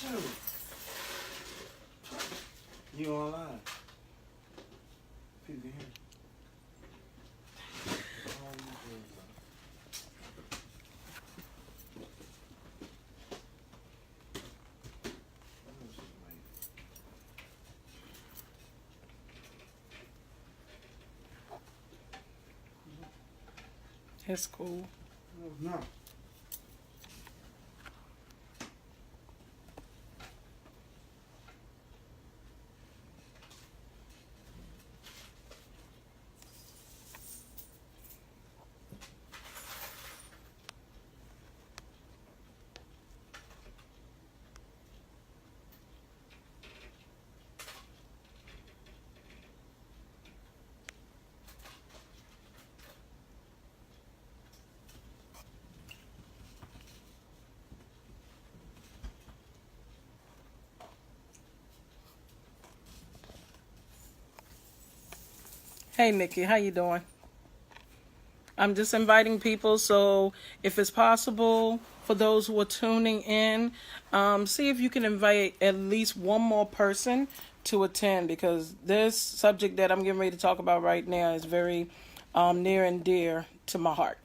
Shoot. You online? People can hear. All you girls are. It's cool. No. Hey, Nikki, how you doing? I'm just inviting people, so if it's possible for those who are tuning in, see if you can invite at least one more person to attend, because this subject that I'm getting ready to talk about right now is very near and dear to my heart.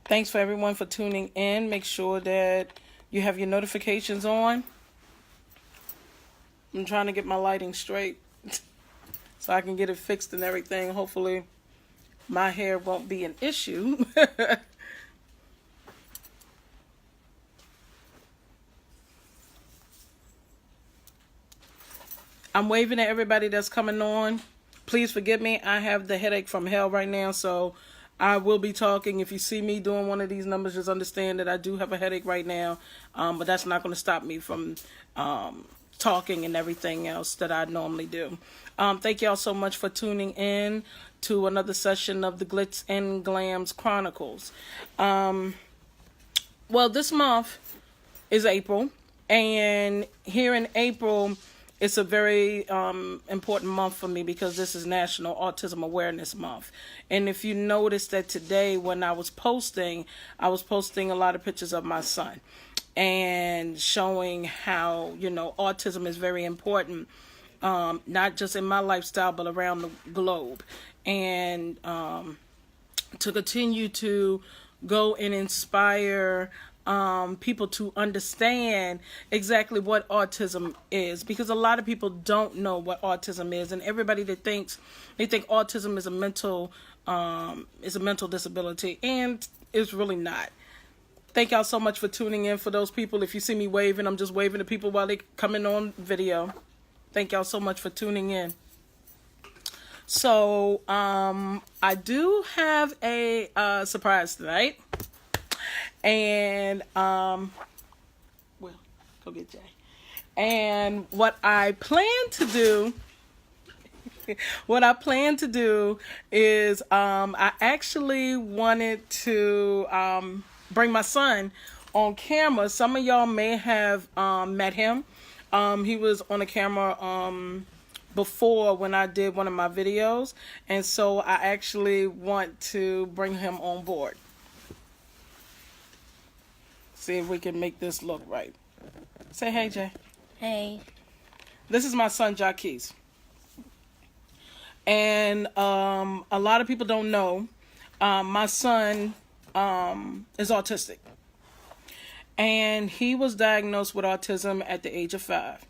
Thanks for everyone for tuning in. Make sure that you have your notifications on. I'm trying to get my lighting straight so I can get it fixed and everything. Hopefully my hair won't be an issue. I'm waving at everybody that's coming on. Please forgive me. I have the headache from hell right now, so I will be talking. If you see me doing one of these numbers, just understand that I do have a headache right now, but that's not going to stop me from talking and everything else that I normally do. Thank y'all so much for tuning in to another session of the Glitz and Glamz Chronicles. Well, this month is April, and here in April, it's a very important month for me because this is National Autism Awareness Month. And if you notice that today when I was posting a lot of pictures of my son and showing how, autism is very important, not just in my lifestyle, but around the globe. And to continue to go and inspire people to understand exactly what autism is, because a lot of people don't know what autism is, and everybody that think autism is a mental disability, and it's really not. Thank y'all so much for tuning in. For those people, if you see me waving, I'm just waving to people while they coming on video. Thank y'all so much for tuning in. So I do have a surprise tonight. And, well, go get Jay. And what I plan to do is, I actually wanted to, bring my son on camera. Some of y'all may have, met him. He was on the camera, before when I did one of my videos. And so I actually want to bring him on board. See if we can make this look right. Say hey, Jay. Hey. This is my son, Jaquez. And a lot of people don't know, my son is autistic. And he was diagnosed with autism at the age of 5.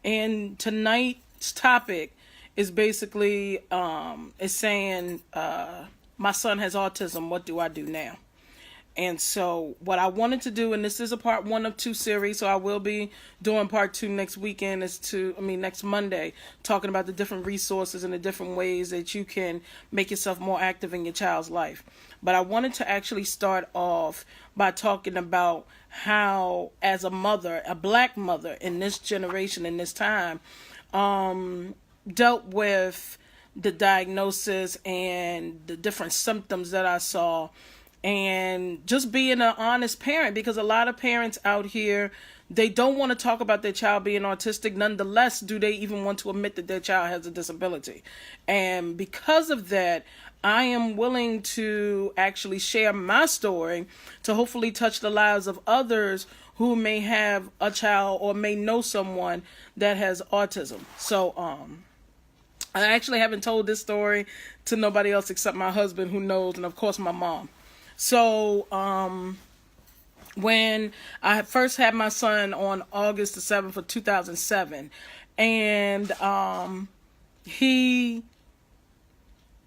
And tonight's topic is basically is saying, my son has autism, what do I do now? And so what I wanted to do, and this is a part 1 of 2 series, so I will be doing part 2 next next Monday, talking about the different resources and the different ways that you can make yourself more active in your child's life. But I wanted to actually start off by talking about how, as a mother, a black mother in this generation, in this time, dealt with the diagnosis and the different symptoms that I saw and just being an honest parent, because a lot of parents out here, they don't want to talk about their child being autistic. Nonetheless, do they even want to admit that their child has a disability? And because of that, I am willing to actually share my story to hopefully touch the lives of others who may have a child or may know someone that has autism. So, I actually haven't told this story to nobody else except my husband, who knows, and of course my mom. So, when I first had my son on August the 7th of 2007, and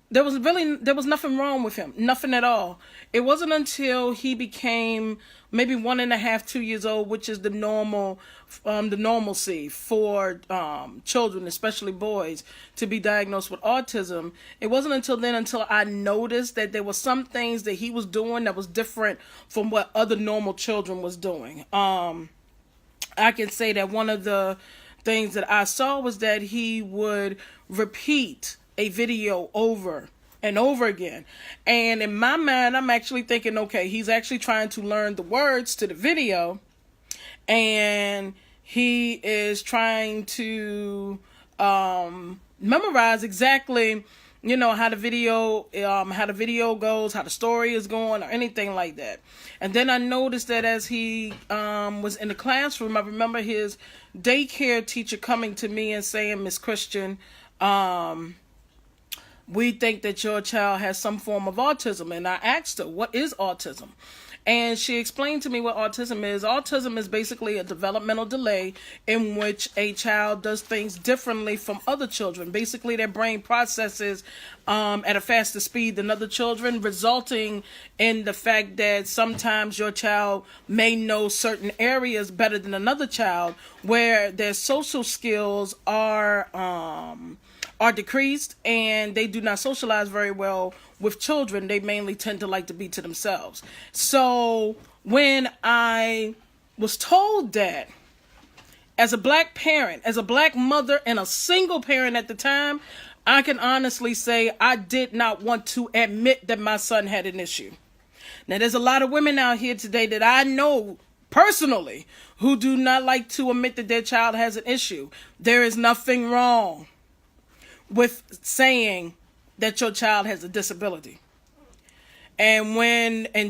there was nothing wrong with him, nothing at all. It wasn't until he became maybe 1.5, 2 years old, which is the normalcy for children, especially boys, to be diagnosed with autism. It wasn't until then until I noticed that there were some things that he was doing that was different from what other normal children was doing. I can say that one of the things that I saw was that he would repeat a video over and over again. And in my mind, I'm actually thinking, okay, he's actually trying to learn the words to the video, and he is trying to memorize exactly, how the video goes, how the story is going, or anything like that. And then I noticed that as he was in the classroom, I remember his daycare teacher coming to me and saying, "Miss Christian, we think that your child has some form of autism." And I asked her, "What is autism?" And she explained to me what autism is. Autism is basically a developmental delay in which a child does things differently from other children. Basically, their brain processes at a faster speed than other children, resulting in the fact that sometimes your child may know certain areas better than another child, where their social skills are decreased, and they do not socialize very well with children. They mainly tend to like to be to themselves. So when I was told that, as a black parent, as a black mother, and a single parent at the time, I can honestly say I did not want to admit that my son had an issue. Now, there's a lot of women out here today that I know personally who do not like to admit that their child has an issue. There is nothing wrong with saying that your child has a disability. And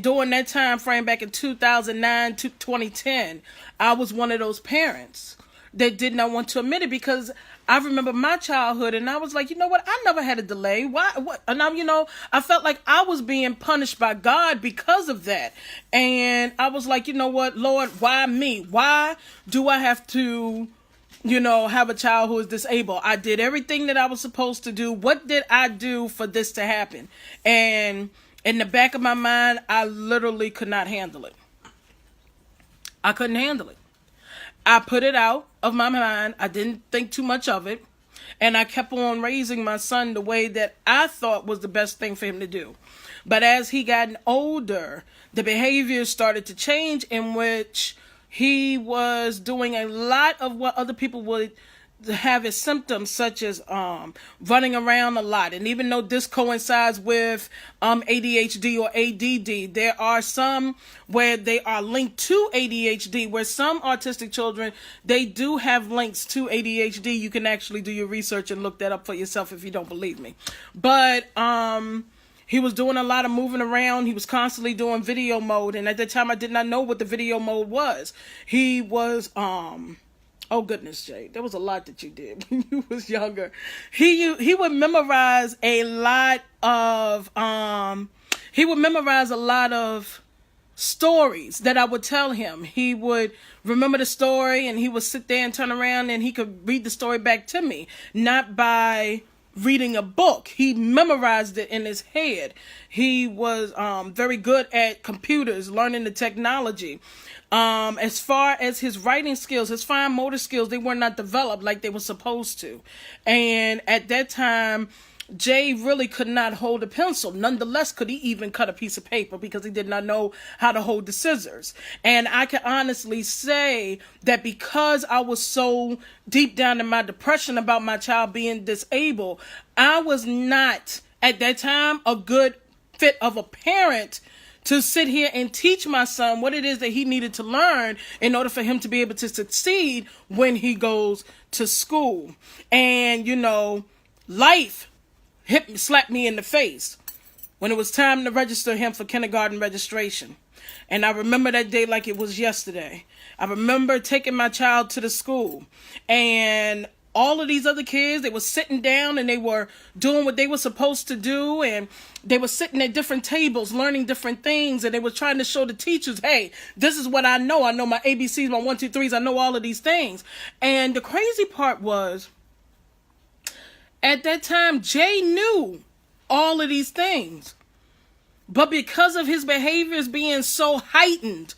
during that time frame back in 2009 to 2010, I was one of those parents that did not want to admit it, because I remember my childhood, and I was like, you know what? I never had a delay. Why? What? And I felt like I was being punished by God because of that. And I was like, you know what, Lord, why me? Why do I have to have a child who is disabled? I did everything that I was supposed to do. What did I do for this to happen? And in the back of my mind, I literally could not handle it. I couldn't handle it. I put it out of my mind. I didn't think too much of it. And I kept on raising my son the way that I thought was the best thing for him to do. But as he got older, the behaviors started to change, in which he was doing a lot of what other people would have as symptoms, such as running around a lot. And even though this coincides with ADHD or ADD, there are some where they are linked to ADHD, where some autistic children, they do have links to ADHD. You can actually do your research and look that up for yourself if you don't believe me. But he was doing a lot of moving around. He was constantly doing video mode. And at that time, I did not know what the video mode was. He was, oh goodness, Jay, there was a lot that you did when you was younger. He would memorize a lot of, stories that I would tell him. He would remember the story, and he would sit there and turn around, and he could read the story back to me, not by reading a book. He memorized it in his head. He was very good at computers, learning the technology. As far as his writing skills, his fine motor skills, they were not developed like they were supposed to. And at that time, Jay really could not hold a pencil. Nonetheless, could he even cut a piece of paper, because he did not know how to hold the scissors. And I can honestly say that because I was so deep down in my depression about my child being disabled, I was not, at that time, a good fit of a parent to sit here and teach my son what it is that he needed to learn in order for him to be able to succeed when he goes to school. And, life slapped me in the face when it was time to register him for kindergarten registration. And I remember that day like it was yesterday. I remember taking my child to the school, and all of these other kids, they were sitting down and they were doing what they were supposed to do. And they were sitting at different tables, learning different things. And they were trying to show the teachers, hey, this is what I know. I know my ABCs, my 1, 2, 3s. I know all of these things. And the crazy part was, at that time, Jay knew all of these things. But because of his behaviors being so heightened,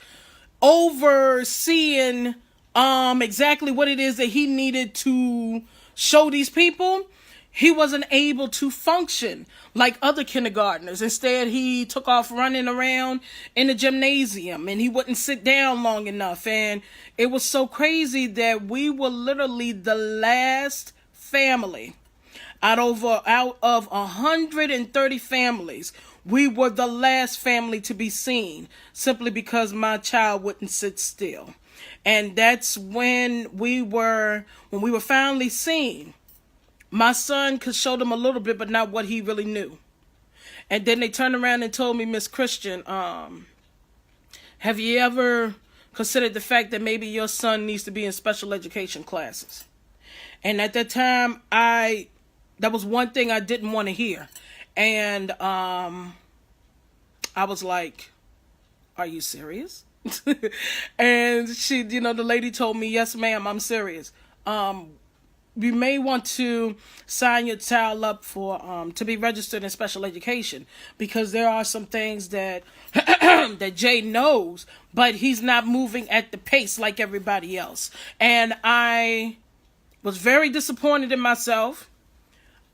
overseeing exactly what it is that he needed to show these people, he wasn't able to function like other kindergartners. Instead, he took off running around in the gymnasium, and he wouldn't sit down long enough. And it was so crazy that we were literally the last family out of 130 families. We were the last family to be seen, simply because my child wouldn't sit still. And that's when we were finally seen. My son could show them a little bit, but not what he really knew. And then they turned around and told me, Miss Christian, have you ever considered the fact that maybe your son needs to be in special education classes? And at that time, that was one thing I didn't want to hear. And I was like, are you serious? And she, the lady told me, yes, ma'am, I'm serious. You may want to sign your child up for to be registered in special education, because there are some things that that Jay knows, but he's not moving at the pace like everybody else. And I was very disappointed in myself.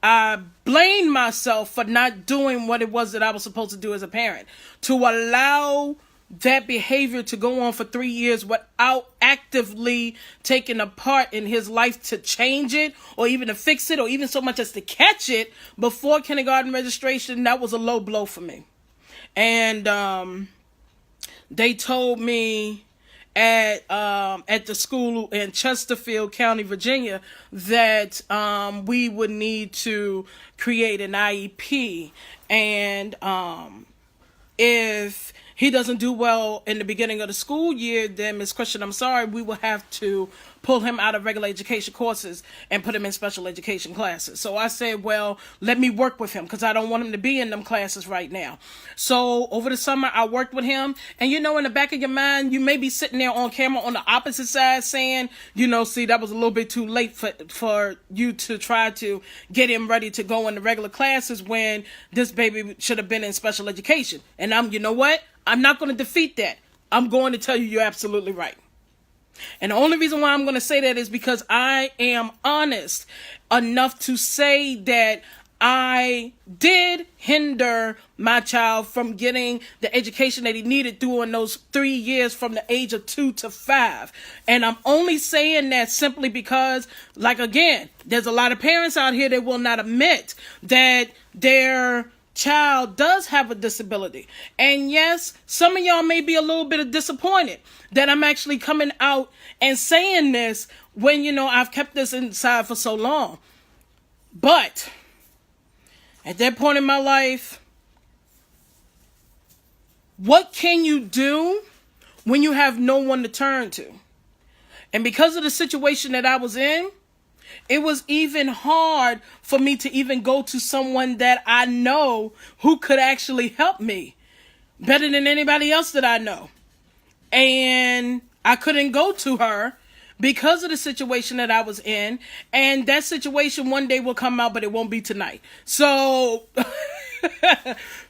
I blamed myself for not doing what it was that I was supposed to do as a parent, to allow that behavior to go on for 3 years without actively taking a part in his life to change it, or even to fix it, or even so much as to catch it before kindergarten registration. That was a low blow for me. And they told me at the school in Chesterfield County, Virginia, that we would need to create an IEP, and if he doesn't do well in the beginning of the school year, then Ms. Christian, I'm sorry, we will have to pull him out of regular education courses and put him in special education classes. So I said, well, let me work with him, because I don't want him to be in them classes right now. So over the summer, I worked with him. And in the back of your mind, you may be sitting there on camera on the opposite side saying, see, that was a little bit too late for you to try to get him ready to go into regular classes when this baby should have been in special education. And I'm not going to defeat that. I'm going to tell you you're absolutely right. And the only reason why I'm going to say that is because I am honest enough to say that I did hinder my child from getting the education that he needed during those 3 years from the age of 2 to 5. And I'm only saying that simply because, again, there's a lot of parents out here that will not admit that their child does have a disability. And yes, some of y'all may be a little bit disappointed that I'm actually coming out and saying this when, I've kept this inside for so long. But at that point in my life, what can you do when you have no one to turn to? And because of the situation that I was in, it was even hard for me to even go to someone that I know who could actually help me better than anybody else that I know. And I couldn't go to her because of the situation that I was in. And that situation one day will come out, but it won't be tonight. So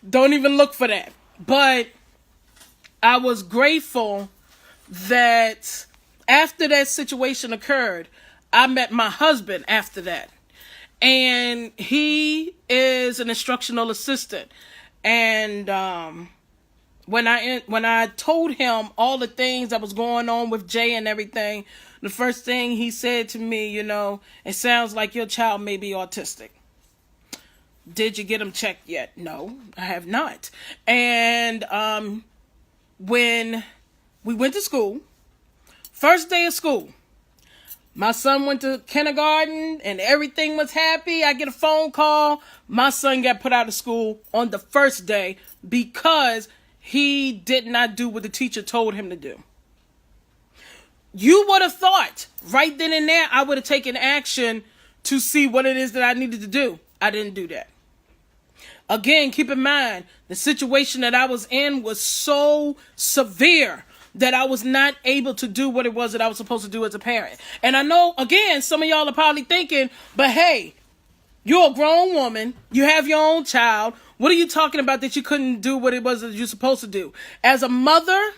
don't even look for that. But I was grateful that after that situation occurred, I met my husband after that. And he is an instructional assistant. And when I told him all the things that was going on with Jay and everything, the first thing he said to me, it sounds like your child may be autistic. Did you get them checked yet? No, I have not. And when we went to school, first day of school, my son went to kindergarten and everything was happy. I get a phone call. My son got put out of school on the first day because he did not do what the teacher told him to do. You would have thought right then and there I would have taken action to see what it is that I needed to do. I didn't do that. Again, keep in mind, the situation that I was in was so severe that I was not able to do what it was that I was supposed to do as a parent. And I know, again, some of y'all are probably thinking, but hey, you're a grown woman. You have your own child. What are you talking about that you couldn't do what it was that you're supposed to do? As a mother,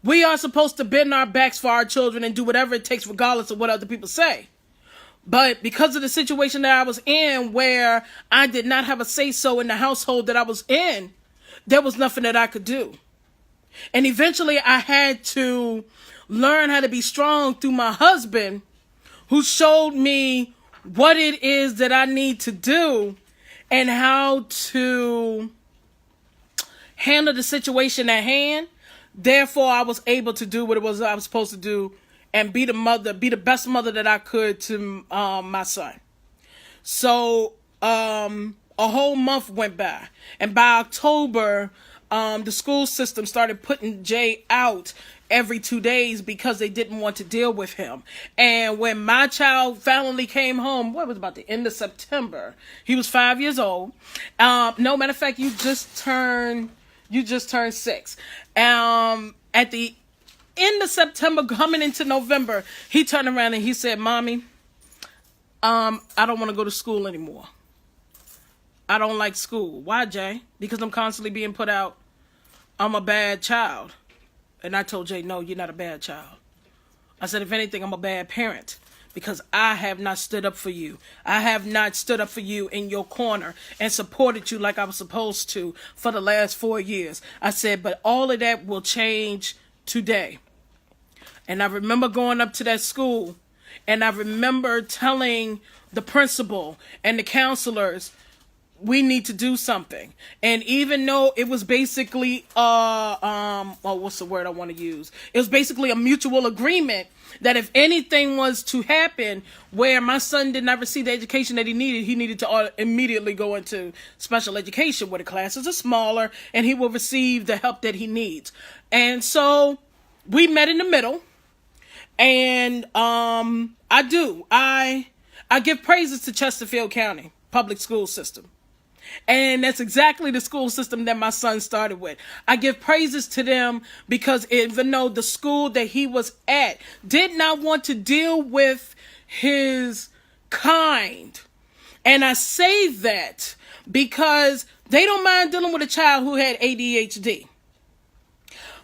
we are supposed to bend our backs for our children and do whatever it takes regardless of what other people say. But because of the situation that I was in where I did not have a say-so in the household that I was in, there was nothing that I could do. And eventually I had to learn how to be strong through my husband, who showed me what it is that I need to do and how to handle the situation at hand. Therefore, I was able to do what it was I was supposed to do and be the best mother that I could to my son. So a whole month went by, and by October, the school system started putting Jay out every 2 days because they didn't want to deal with him. And when my child finally came home, what was about the end of September? He was 5 years old. No, matter of fact, you just turned 6. At the end of September, coming into November, he turned around and he said, "Mommy, I don't want to go to school anymore. I don't like school." "Why, Jay?" "Because I'm constantly being put out. I'm a bad child." And I told Jay, "No, you're not a bad child." I said, "If anything, I'm a bad parent because I have not stood up for you. I have not stood up for you in your corner and supported you like I was supposed to for the last 4 years." I said, "But all of that will change today." And I remember going up to that school, and I remember telling the principal and the counselors, we need to do something. And even though it was basically what's the word I want to use? It was basically a mutual agreement that if anything was to happen where my son did not receive the education that he needed to immediately go into special education where the classes are smaller and he will receive the help that he needs. And so we met in the middle. And I give praises to Chesterfield County public school system. And that's exactly the school system that my son started with. I give praises to them because even though the school that he was at did not want to deal with his kind, and I say that because they don't mind dealing with a child who had ADHD.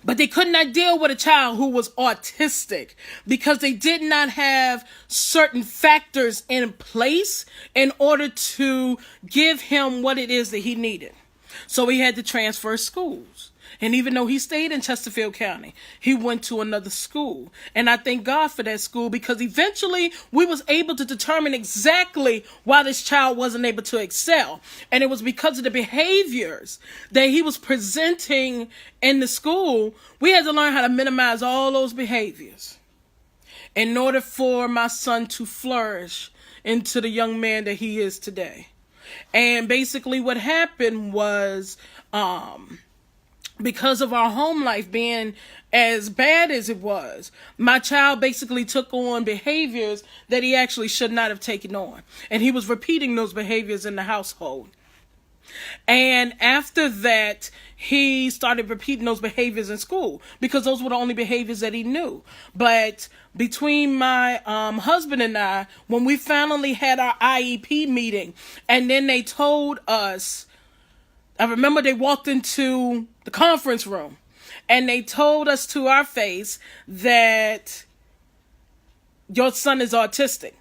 But they could not deal with a child who was autistic because they did not have certain factors in place in order to give him what it is that he needed. So he had to transfer schools. And even though he stayed in Chesterfield County, he went to another school. And I thank God for that school because eventually we was able to determine exactly why this child wasn't able to excel. And it was because of the behaviors that he was presenting in the school. We had to learn how to minimize all those behaviors in order for my son to flourish into the young man that he is today. And basically what happened was, because of our home life being as bad as it was, my child basically took on behaviors that he actually should not have taken on. And he was repeating those behaviors in the household. And after that, he started repeating those behaviors in school because those were the only behaviors that he knew. But between my husband and I, when we finally had our IEP meeting, and then they told us, I remember they walked into the conference room and they told us to our face that your son is autistic.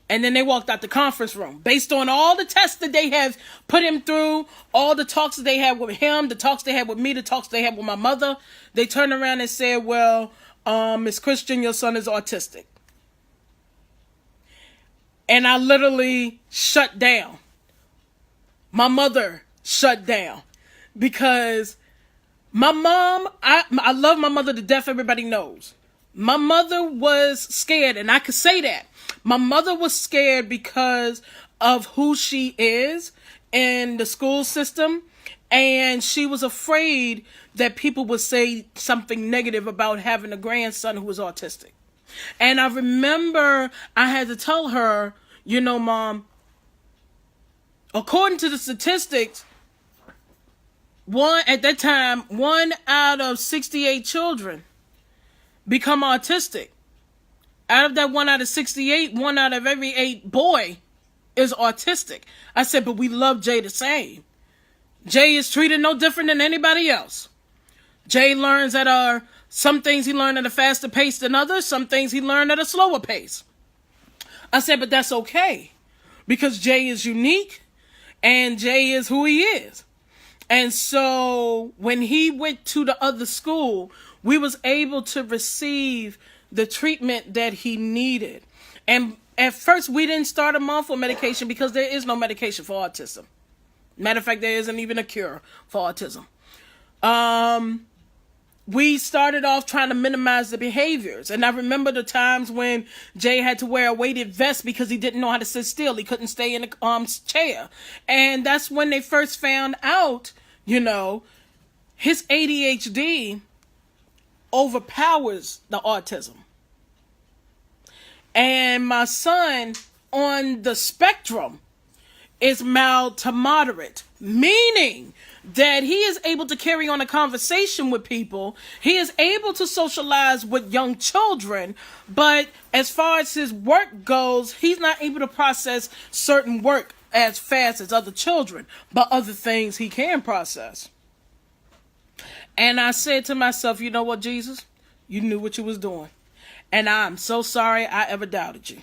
And then they walked out the conference room based on all the tests that they have put him through, all the talks that they had with him, the talks they had with me, the talks they had with my mother. They turned around and said, "Well, Miss Christian, your son is autistic." And I literally shut down. my mother shut down. Because my mom, I love my mother to death, everybody knows. My mother was scared, and I could say that. My mother was scared because of who she is in the school system, and she was afraid that people would say something negative about having a grandson who was autistic. And I remember I had to tell her, Mom, according to the statistics, at that time, 1 out of 68 children become autistic. Out of that 1 out of 68, 1 out of every 8 boy is autistic. I said, but we love Jay the same. Jay is treated no different than anybody else. Jay learns at some things he learned at a faster pace than others. Some things he learned at a slower pace. I said, but that's okay. Because Jay is unique and Jay is who he is. And so when he went to the other school, we was able to receive the treatment that he needed. And at first we didn't start him off with medication because there is no medication for autism. Matter of fact, there isn't even a cure for autism. We started off trying to minimize the behaviors. And I remember the times when Jay had to wear a weighted vest because he didn't know how to sit still. He couldn't stay in the chair. And that's when they first found out, his ADHD overpowers the autism. And my son on the spectrum is mild to moderate, meaning that he is able to carry on a conversation with people. He is able to socialize with young children, but as far as his work goes, he's not able to process certain work as fast as other children, but other things he can process. And I said to myself, you know what, Jesus? You knew what you was doing. And I'm so sorry I ever doubted you.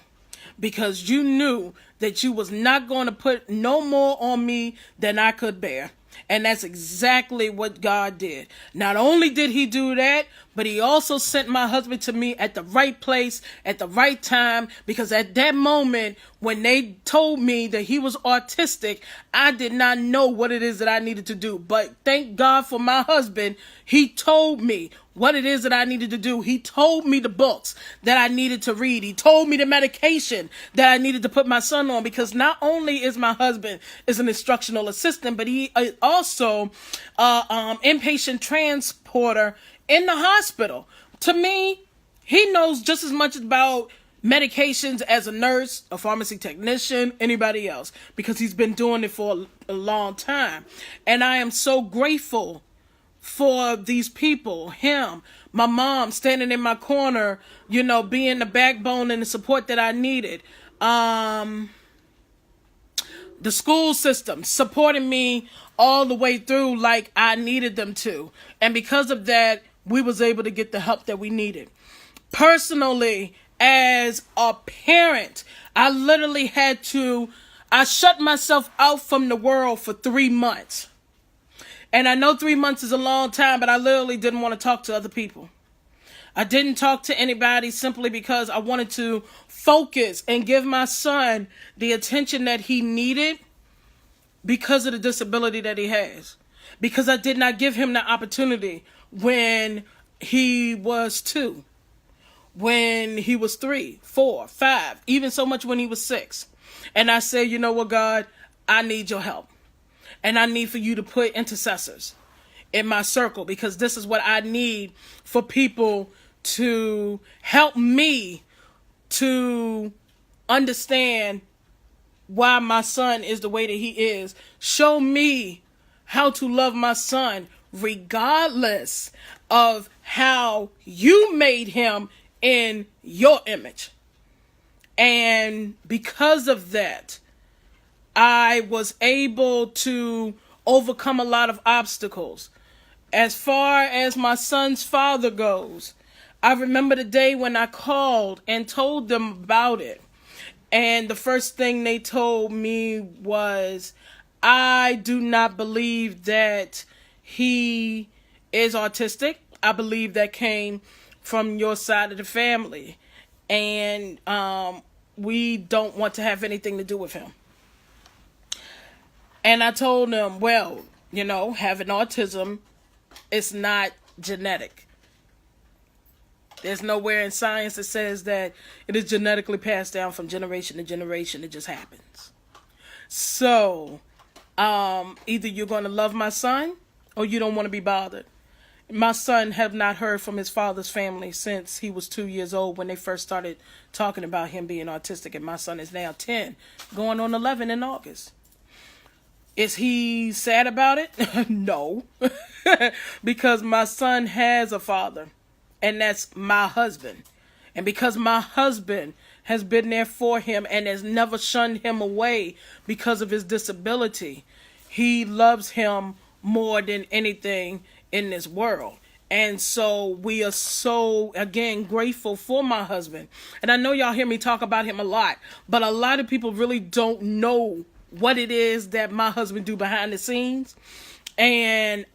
Because you knew that you was not going to put no more on me than I could bear. And that's exactly what God did. Not only did he do that, but he also sent my husband to me at the right place, at the right time, because at that moment, when they told me that he was autistic, I did not know what it is that I needed to do. But thank God for my husband. He told me what it is that I needed to do. He told me the books that I needed to read. He told me the medication that I needed to put my son on, because not only is my husband is an instructional assistant, but he is also inpatient transporter in the hospital. To me, he knows just as much about medications as a nurse, a pharmacy technician, anybody else, because he's been doing it for a long time. And I am so grateful for these people, him, my mom standing in my corner, being the backbone and the support that I needed. The school system supporting me all the way through like I needed them to. And because of that, we was able to get the help that we needed. Personally, as a parent, I literally I shut myself out from the world for 3 months. And I know 3 months is a long time, but I literally didn't want to talk to other people. I didn't talk to anybody simply because I wanted to focus and give my son the attention that he needed because of the disability that he has. Because I did not give him the opportunity when he was 2, when he was 3, 4, 5, even so much when he was 6. And I said, you know what, God, I need your help. And I need for you to put intercessors in my circle, because this is what I need for people to help me to understand why my son is the way that he is. Show me how to love my son regardless of how you made him in your image. And because of that, I was able to overcome a lot of obstacles. As far as my son's father goes, I remember the day when I called and told them about it. And the first thing they told me was, I do not believe that he is autistic. I believe that came from your side of the family. And we don't want to have anything to do with him. And I told him, well, having autism is not genetic. There's nowhere in science that says that it is genetically passed down from generation to generation. It just happens. So, either you're going to love my son or you don't want to be bothered. My son have not heard from his father's family since he was 2 years old when they first started talking about him being autistic. And my son is now 10, going on 11 in August. Is he sad about it? No. Because my son has a father. And that's my husband. And because my husband has been there for him and has never shunned him away because of his disability, he loves him more than anything in this world. And so we are so, again, grateful for my husband. And I know y'all hear me talk about him a lot, but a lot of people really don't know what it is that my husband do behind the scenes. And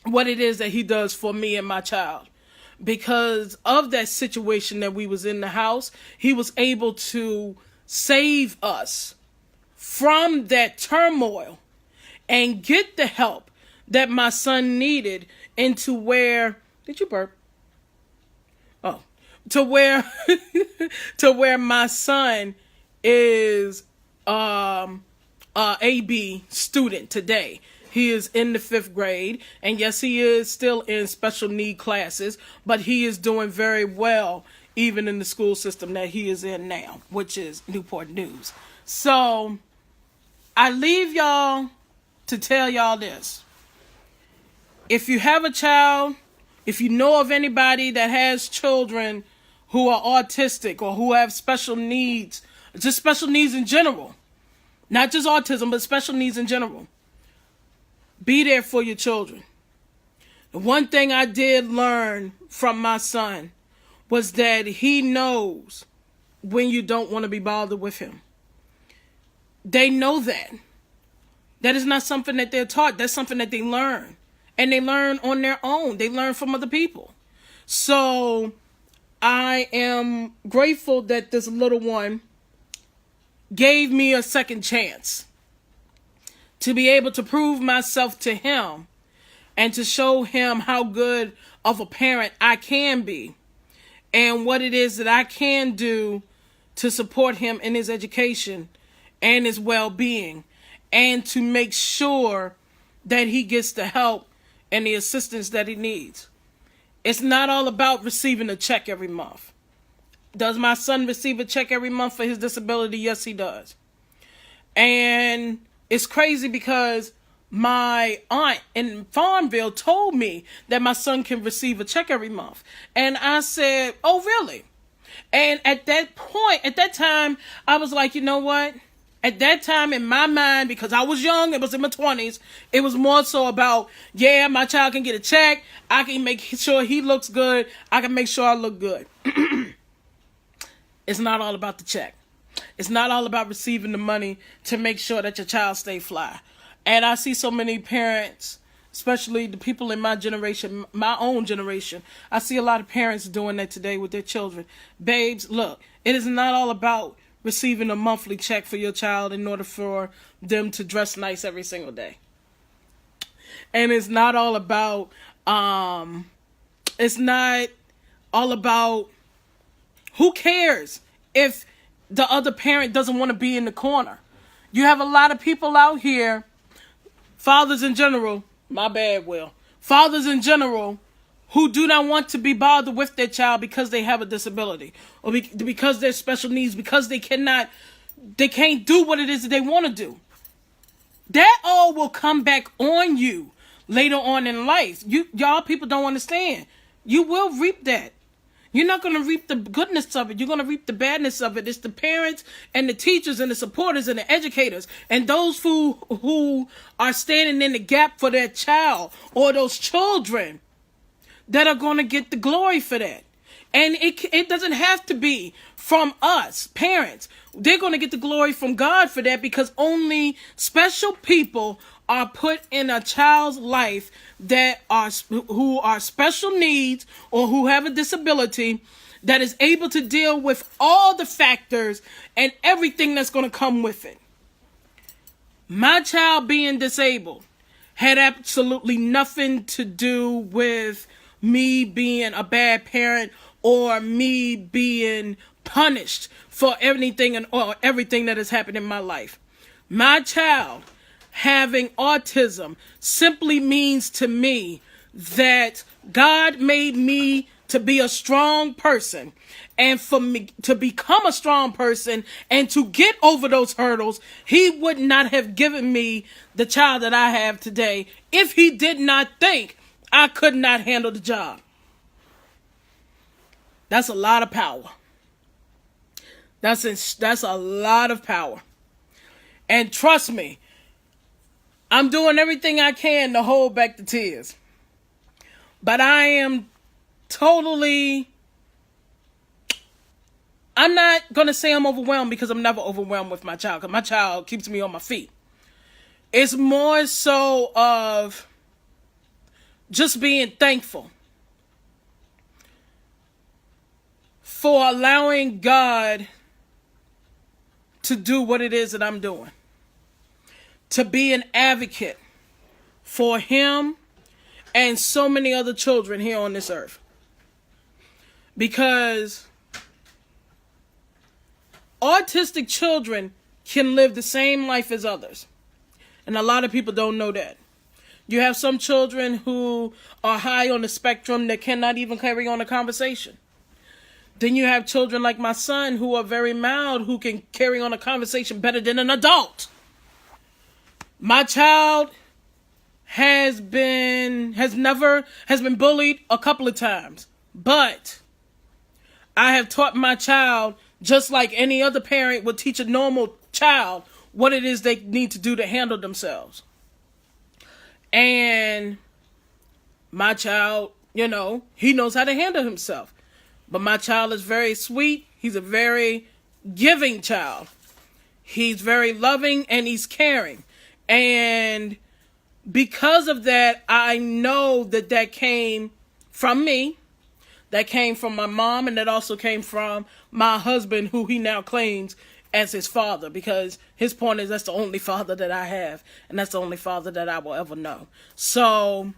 what it is that he does for me and my child. Because of that situation that we was in the house, he was able to save us from that turmoil and get the help that my son needed into where, did you burp? Oh, to where, to where my son is AB student today. He is in the 5th grade, and yes, he is still in special need classes, but he is doing very well, even in the school system that he is in now, which is Newport News. So, I leave y'all to tell y'all this. If you have a child, if you know of anybody that has children who are autistic or who have special needs, just special needs in general, not just autism, but special needs in general, be there for your children. The one thing I did learn from my son was that he knows when you don't want to be bothered with him. They know that. That is not something that they're taught. That's something that they learn. And they learn on their own. They learn from other people. So I am grateful that this little one gave me a second chance to be able to prove myself to him and to show him how good of a parent I can be and what it is that I can do to support him in his education and his well-being, and to make sure that he gets the help and the assistance that he needs. It's not all about receiving a check every month. Does my son receive a check every month for his disability? Yes, he does. And it's crazy because my aunt in Farmville told me that my son can receive a check every month. And I said, oh, really? And at that time, I was like, you know what? At that time, in my mind, because I was young, it was in my 20s, it was more so about, yeah, my child can get a check. I can make sure he looks good. I can make sure I look good. It's not all about the check. It's not all about receiving the money to make sure that your child stay fly. And I see so many parents, especially the people in my generation, my own generation, I see a lot of parents doing that today with their children. Babes, look, it is not all about receiving a monthly check for your child in order for them to dress nice every single day. And it's not all about, who cares if the other parent doesn't want to be in the corner. You have a lot of people out here, fathers in general, my bad, Will, fathers in general, who do not want to be bothered with their child because they have a disability or because they're special needs, because they can't do what it is that they want to do. That all will come back on you later on in life. Y'all people don't understand. You will reap that. You're not going to reap the goodness of it. You're going to reap the badness of it. It's the parents and the teachers and the supporters and the educators and those who are standing in the gap for their child or those children that are going to get the glory for that. And it doesn't have to be from us, parents. They're going to get the glory from God for that, because only special people are put in a child's life who are special needs or who have a disability that is able to deal with all the factors and everything that's going to come with it. My child being disabled had absolutely nothing to do with me being a bad parent or me being punished for anything or everything that has happened in my life. My child having autism simply means to me that God made me to be a strong person, and for me to become a strong person and to get over those hurdles, he would not have given me the child that I have today if he did not think I could not handle the job. That's a lot of power. That's a lot of power. And trust me, I'm doing everything I can to hold back the tears. But I am I'm not going to say I'm overwhelmed, because I'm never overwhelmed with my child, because my child keeps me on my feet. It's more so of just being thankful for allowing God to do what it is that I'm doing. To be an advocate for him and so many other children here on this earth. Because autistic children can live the same life as others. And a lot of people don't know that. You have some children who are high on the spectrum that cannot even carry on a conversation. Then you have children like my son who are very mild, who can carry on a conversation better than an adult. My child has been bullied a couple of times, but I have taught my child, just like any other parent would teach a normal child, what it is they need to do to handle themselves. And my child, he knows how to handle himself. But my child is very sweet. He's a very giving child. He's very loving and he's caring. And because of that, I know that came from me. That came from my mom, and that also came from my husband, who he now claims as his father, because his point is that's the only father that I have, and that's the only father that I will ever know. So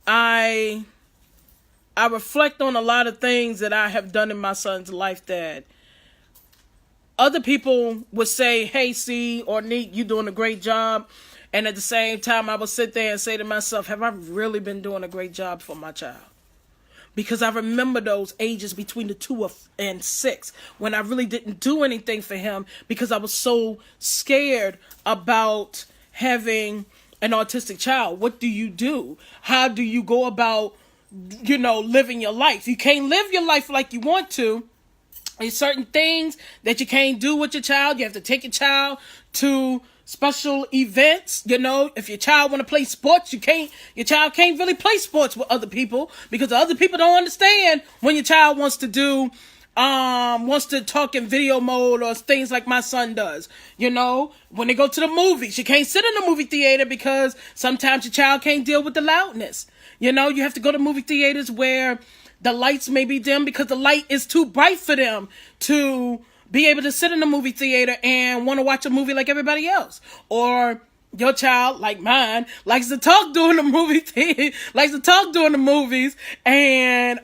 I reflect on a lot of things that I have done in my son's life that other people would say, hey, C or Neek, you're doing a great job. And at the same time, I would sit there and say to myself, have I really been doing a great job for my child? Because I remember those ages between the 2 and 6 when I really didn't do anything for him because I was so scared about having an autistic child. What do you do? How do you go about, living your life? You can't live your life like you want to. There's certain things that you can't do with your child. You have to take your child to special events. If your child want to play sports, your child can't really play sports with other people because the other people don't understand when your child wants to talk in video mode or things like my son does. When they go to the movies, you can't sit in the movie theater because sometimes your child can't deal with the loudness. You have to go to movie theaters where the lights may be dim because the light is too bright for them to be able to sit in the movie theater and want to watch a movie like everybody else. Or your child, like mine, likes to talk during the movie theater, likes to talk during the movies, and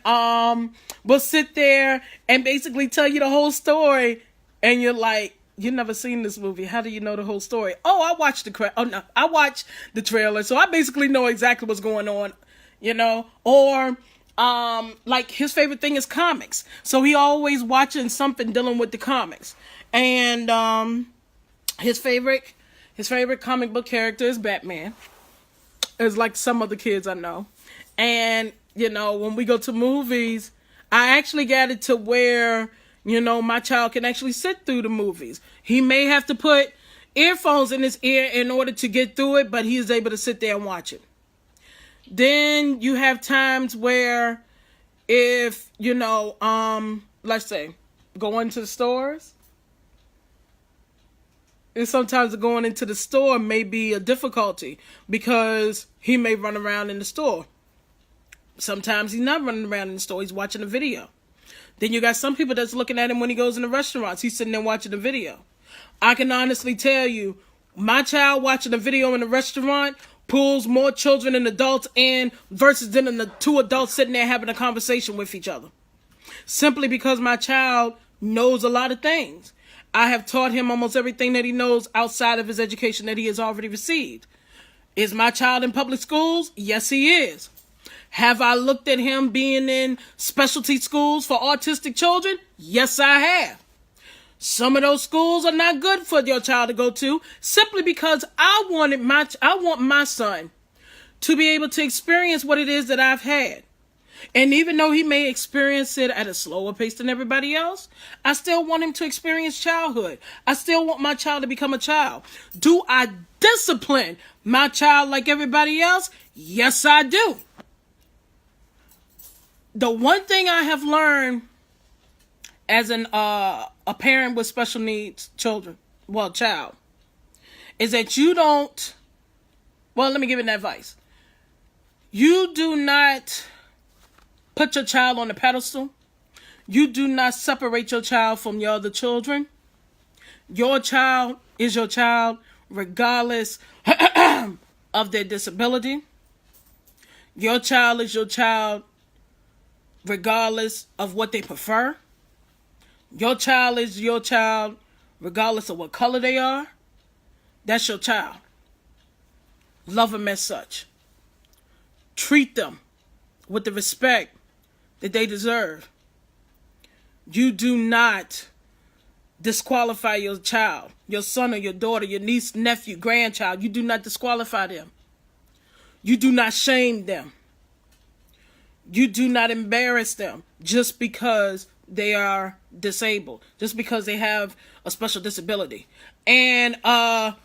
will sit there and basically tell you the whole story, and you're like, you've never seen this movie. How do you know the whole story? I watched the trailer, so I basically know exactly what's going on, Or like his favorite thing is comics, so he always watching something dealing with the comics, and his favorite comic book character is Batman. It's like some other kids I know. And when we go to movies, I actually got it to where my child can actually sit through the movies. He may have to put earphones in his ear in order to get through it, but he is able to sit there and watch it. Then you have times where if, let's say, going to the stores, and sometimes going into the store may be a difficulty because he may run around in the store. Sometimes he's not running around in the store, he's watching a video. Then you got some people that's looking at him when he goes in the restaurants. He's sitting there watching the video. I can honestly tell you, My child watching a video in a restaurant pulls more children and adults in versus than the two adults sitting there having a conversation with each other. Simply because my child knows a lot of things. I have taught him almost everything that he knows outside of his education that he has already received. Is my child in public schools? Yes, he is. Have I looked at him being in specialty schools for autistic children? Yes, I have. Some of those schools are not good for your child to go to simply because I want my son to be able to experience what it is that I've had. And even though he may experience it at a slower pace than everybody else, I still want him to experience childhood. I still want my child to become a child. Do I discipline my child like everybody else? Yes, I do. The one thing I have learned as a parent with special needs child, is that you don't, let me give you an advice. You do not put your child on a pedestal. You do not separate your child from your other children. Your child is your child regardless of their disability. Your child is your child regardless of what they prefer. Your child is your child regardless of what color they are. That's your child. Love them as such. Treat them with the respect that they deserve. You do not disqualify your child, your son or your daughter, your niece, nephew, grandchild. You do not disqualify them. You do not shame them. You do not embarrass them just because they are disabled, just because they have a special disability. And to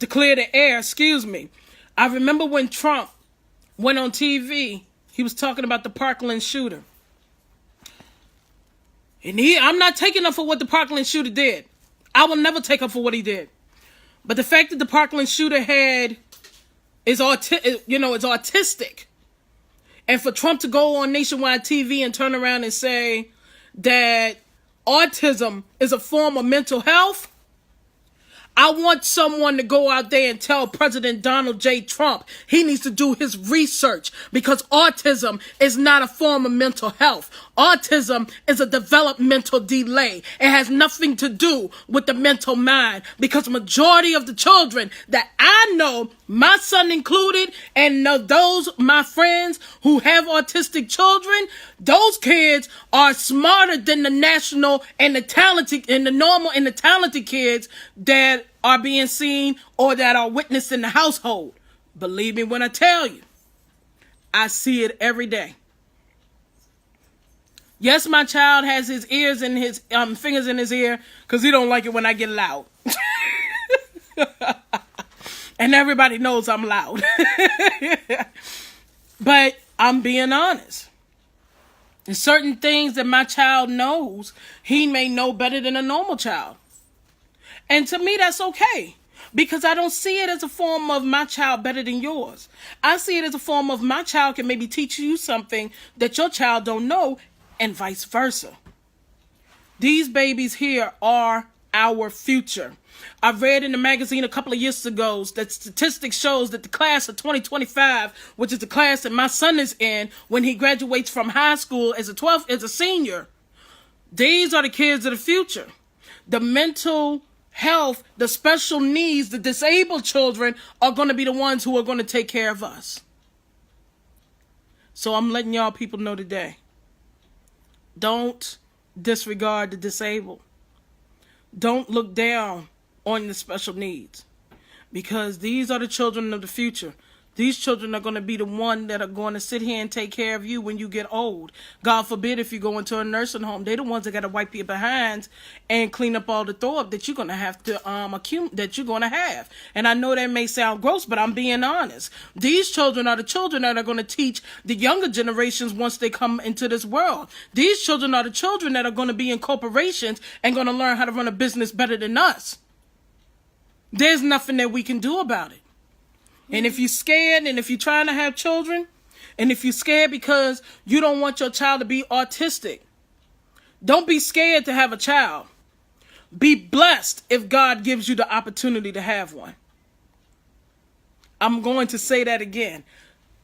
clear the air, I remember when Trump went on TV, he was talking about the Parkland shooter. And I'm not taking up for what the Parkland shooter did. I will never take up for what he did. But the fact that the Parkland shooter is autistic. And for Trump to go on nationwide TV and turn around and say that autism is a form of mental health, I want someone to go out there and tell President Donald J. Trump he needs to do his research, because autism is not a form of mental health. Autism is a developmental delay. It has nothing to do with the mental mind, because the majority of the children that I know, my son included, and those my friends who have autistic children, those kids are smarter than the national and the talented and the normal and the talented kids that are being seen or that are witnessed in the household. Believe me when I tell you, I see it every day. Yes, my child has his ears and his fingers in his ear because he don't like it when I get loud. And everybody knows I'm loud. But I'm being honest. There's certain things that my child knows he may know better than a normal child. And to me, that's okay. Because I don't see it as a form of my child better than yours. I see it as a form of my child can maybe teach you something that your child don't know, and vice versa. These babies here are our future. I read in the magazine a couple of years ago that statistics shows that the class of 2025, which is the class that my son is in when he graduates from high school as a senior, these are the kids of the future. The mental health, the special needs, the disabled children are going to be the ones who are going to take care of us. So I'm letting y'all people know today. Don't disregard the disabled. Don't look down on the special needs, because these are the children of the future. These children are going to be the one that are going to sit here and take care of you when you get old. God forbid if you go into a nursing home, they're the ones that got to wipe your behinds and clean up all the throw up that you're going to have to that you're going to have. And I know that may sound gross, but I'm being honest. These children are the children that are going to teach the younger generations once they come into this world. These children are the children that are going to be in corporations and going to learn how to run a business better than us. There's nothing that we can do about it. And if you're scared, and if you're trying to have children, and if you're scared because you don't want your child to be autistic, don't be scared to have a child. Be blessed if God gives you the opportunity to have one. I'm going to say that again.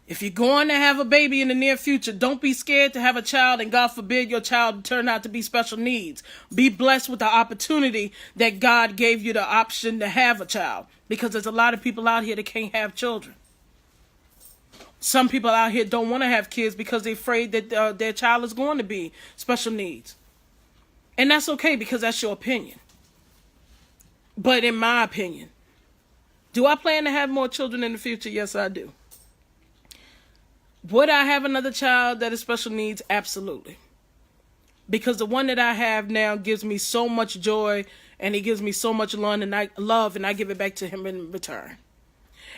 If you're going to have a baby in the near future, don't be scared to have a child, and God forbid your child turn out to be special needs. Be blessed with the opportunity that God gave you the option to have a child, because there's a lot of people out here that can't have children. Some people out here don't want to have kids because they're afraid that their child is going to be special needs. And that's okay, because that's your opinion. But in my opinion, do I plan to have more children in the future? Yes, I do. Would I have another child that is special needs? Absolutely. Because the one that I have now gives me so much joy, and he gives me so much love, and I give it back to him in return.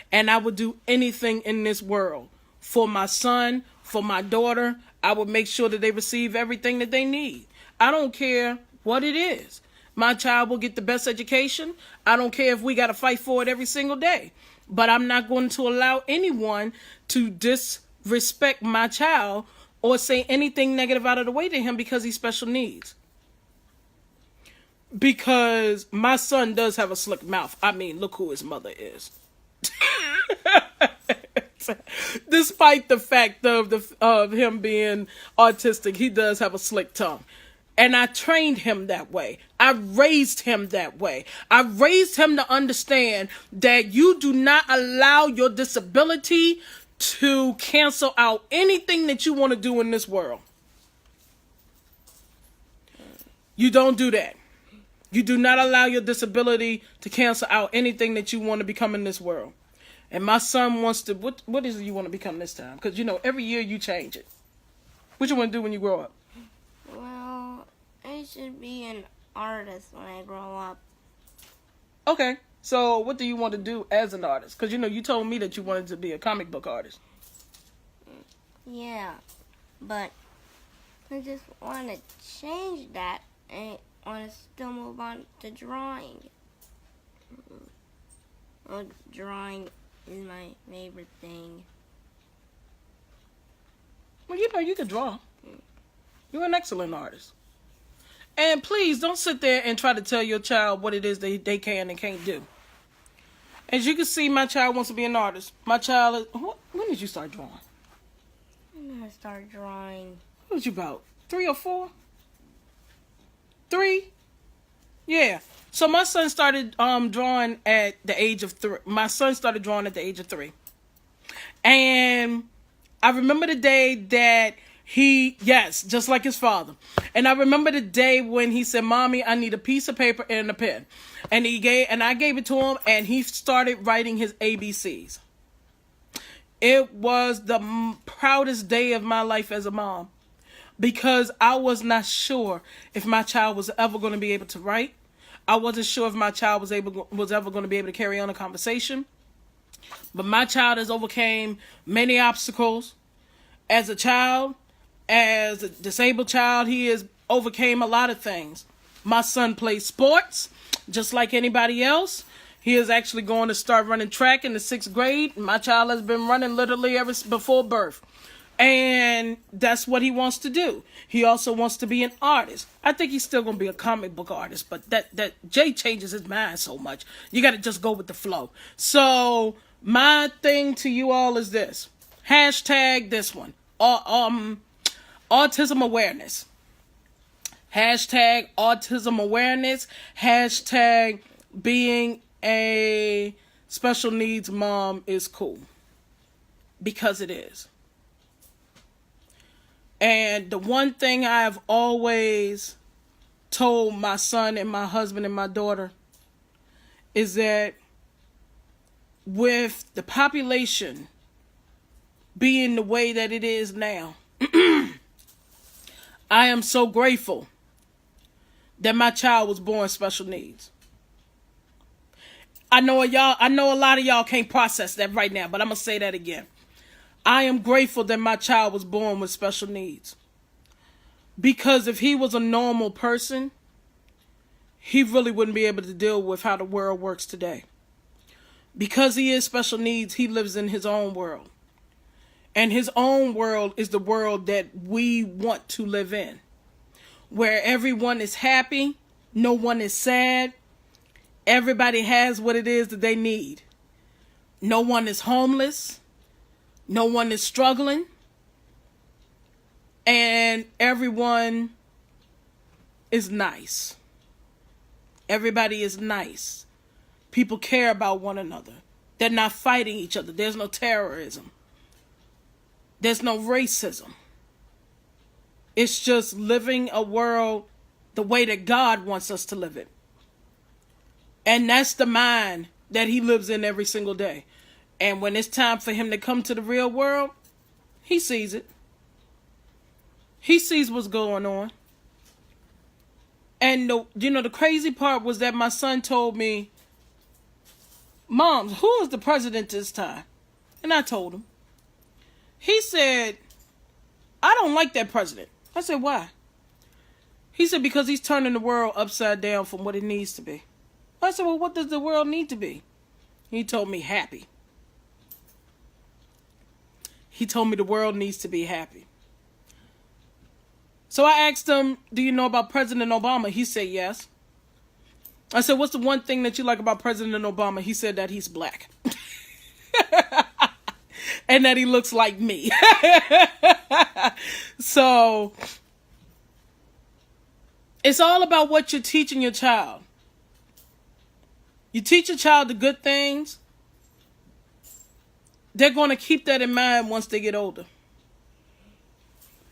And I would do anything in this world for my son, for my daughter. I would make sure that they receive everything that they need. I don't care what it is. My child will get the best education. I don't care if we got to fight for it every single day. But I'm not going to allow anyone to disrespect my child or say anything negative out of the way to him because he's special needs. Because my son does have a slick mouth. I mean, look who his mother is. Despite the fact of him being autistic, he does have a slick tongue. And I trained him that way. I raised him that way. I raised him to understand that you do not allow your disability to cancel out anything that you want to do in this world. You don't do that. You do not allow your disability to cancel out anything that you want to become in this world. And my son wants to, what is it you want to become this time? Because, every year you change it. What you want to do when you grow up? Well, I should be an artist when I grow up. Okay. So what do you want to do as an artist? Because, you told me that you wanted to be a comic book artist. Yeah. But I just want to change that. I want to still move on to drawing. Well, drawing is my favorite thing. Well, you can draw. You're an excellent artist. And please don't sit there and try to tell your child what it is they can and can't do. As you can see, my child wants to be an artist. My child is... When did you start drawing? When I started drawing... What was you about? 3 or 4? 3? Yeah. So my son started drawing at the age of 3. My son started drawing at the age of 3. And I remember the day that yes, just like his father. And I remember the day when he said, "Mommy, I need a piece of paper and a pen." And I gave it to him, and he started writing his ABCs. It was the proudest day of my life as a mom, because I was not sure if my child was ever going to be able to write. I wasn't sure if my child was ever going to be able to carry on a conversation. But my child has overcame many obstacles. As a child, as a disabled child, he has overcame a lot of things. My son plays sports just like anybody else. He is actually going to start running track in the 6th grade. My child has been running literally ever before birth. And that's what he wants to do. He also wants to be an artist. I think he's still going to be a comic book artist, but that Jay changes his mind so much. You got to just go with the flow. So my thing to you all is this. Hashtag this one. Autism awareness. Hashtag autism awareness. Hashtag being a special needs mom is cool. Because it is. And the one thing I have always told my son and my husband and my daughter is that with the population being the way that it is now, I am so grateful that my child was born special needs. I know a lot of y'all can't process that right now, but I'm going to say that again. I am grateful that my child was born with special needs. Because if he was a normal person, he really wouldn't be able to deal with how the world works today. Because he is special needs, he lives in his own world. And his own world is the world that we want to live in. Where everyone is happy, No one is sad. Everybody has what it is that they need. No one is homeless. No one is struggling. And everyone is nice. Everybody is nice. People care about one another. They're not fighting each other. There's no terrorism. There's no racism. It's just living a world the way that God wants us to live it. And that's the mind that he lives in every single day. And when it's time for him to come to the real world, he sees it. He sees what's going on. And the crazy part was that my son told me, Mom, who is the president this time? And I told him. He said, I don't like that president. I said, why? He said, because he's turning the world upside down from what it needs to be. I said, well, what does the world need to be? He told me happy. He told me the world needs to be happy. So I asked him, do you know about President Obama? He said, yes. I said, what's the one thing that you like about President Obama? He said that he's black. And that he looks like me. So, it's all about what you're teaching your child. You teach a child the good things, they're going to keep that in mind once they get older.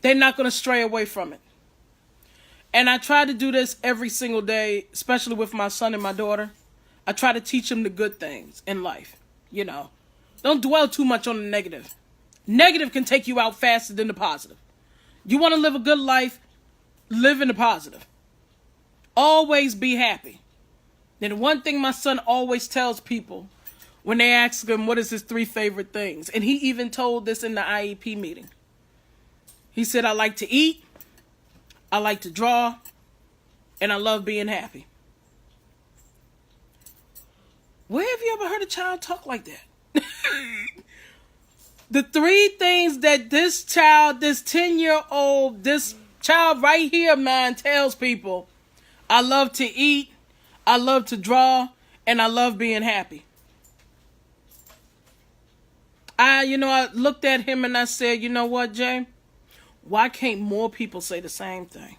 They're not going to stray away from it. And I try to do this every single day, especially with my son and my daughter. I try to teach them the good things in life. Don't dwell too much on the negative. Negative can take you out faster than the positive. You want to live a good life, live in the positive. Always be happy. And one thing my son always tells people when they ask him what is his 3 favorite things. And he even told this in the IEP meeting. He said, I like to eat, I like to draw, and I love being happy. Where have you ever heard a child talk like that? The 3 things that this child, this 10-year-old, this child right here, man, tells people, I love to eat, I love to draw, and I love being happy. I looked at him and I said, you know what, Jay? Why can't more people say the same thing?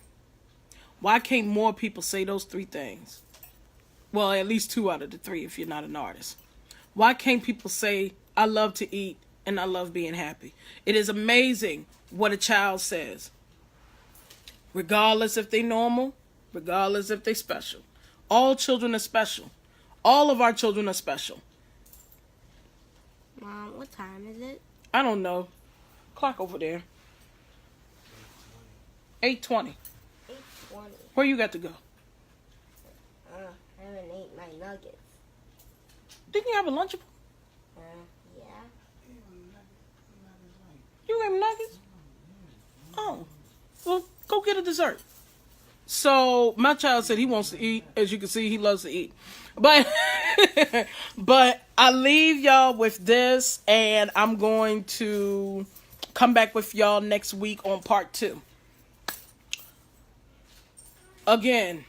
Why can't more people say those 3 things? Well, at least 2 out of the 3 if you're not an artist. Why can't people say, I love to eat and I love being happy? It is amazing what a child says. Regardless if they're normal, regardless if they're special. All children are special. All of our children are special. Mom, what time is it? I don't know. Clock over there. 8:20. 8:20. Where you got to go? I haven't ate my nuggets. Didn't you have a lunch? Yeah. You ate nuggets? Oh. Well, go get a dessert. So, my child said he wants to eat. As you can see, he loves to eat. But I leave y'all with this, and I'm going to come back with y'all next week on part 2. Again,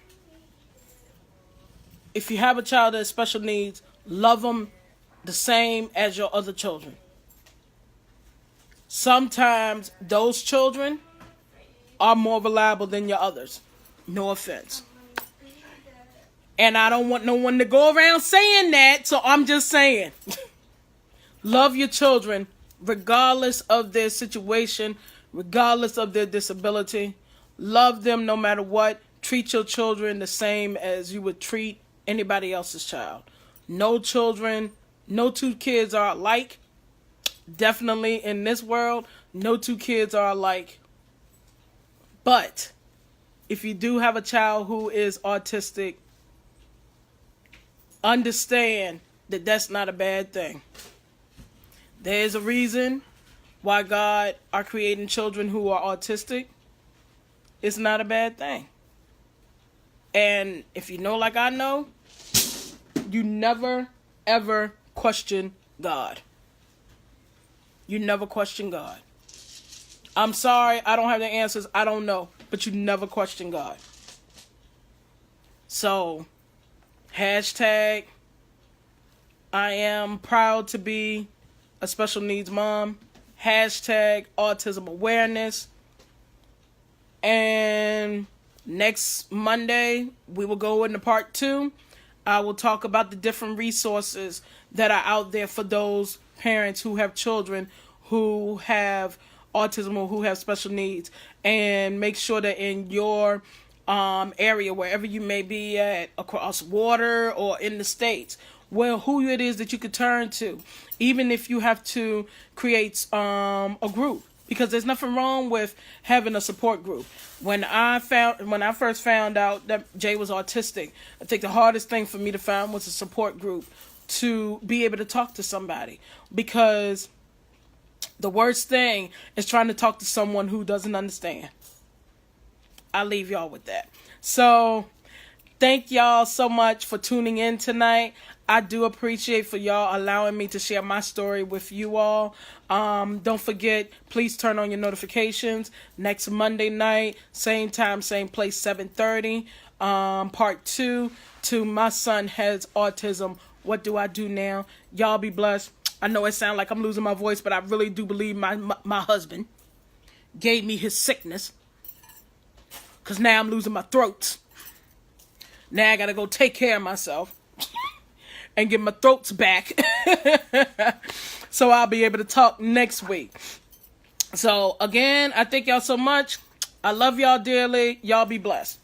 if you have a child that has special needs, love them the same as your other children. Sometimes those children are more reliable than your others. No offense. And I don't want no one to go around saying that, so I'm just saying. Love your children regardless of their situation, regardless of their disability. Love them no matter what. Treat your children the same as you would treat anybody else's child. No children, no 2 kids are alike. Definitely in this world, no 2 kids are alike. But if you do have a child who is autistic, understand that that's not a bad thing. There's a reason why God are creating children who are autistic. It's not a bad thing. And if you know like I know, you never, ever question God. You never question God. I'm sorry, I don't have the answers. I don't know. But you never question God. So, hashtag, I am proud to be a special needs mom. Hashtag autism awareness. And next Monday, we will go into part 2. I will talk about the different resources that are out there for those parents who have children who have autism or who have special needs. And make sure that in your area, wherever you may be at, across water or in the States, well, who it is that you could turn to, even if you have to create a group. Because there's nothing wrong with having a support group. When I first found out that Jay was autistic, I think the hardest thing for me to find was a support group to be able to talk to somebody. Because the worst thing is trying to talk to someone who doesn't understand. I'll leave y'all with that. So, thank y'all so much for tuning in tonight. I do appreciate for y'all allowing me to share my story with you all. Don't forget, please turn on your notifications. Next Monday night, same time, same place, 7:30. Part 2 to My Son Has Autism. What do I do now? Y'all be blessed. I know it sounds like I'm losing my voice, but I really do believe my husband gave me his sickness. Because now I'm losing my throat. Now I got to go take care of myself. And get my throats back. So I'll be able to talk next week. So again, I thank y'all so much. I love y'all dearly. Y'all be blessed.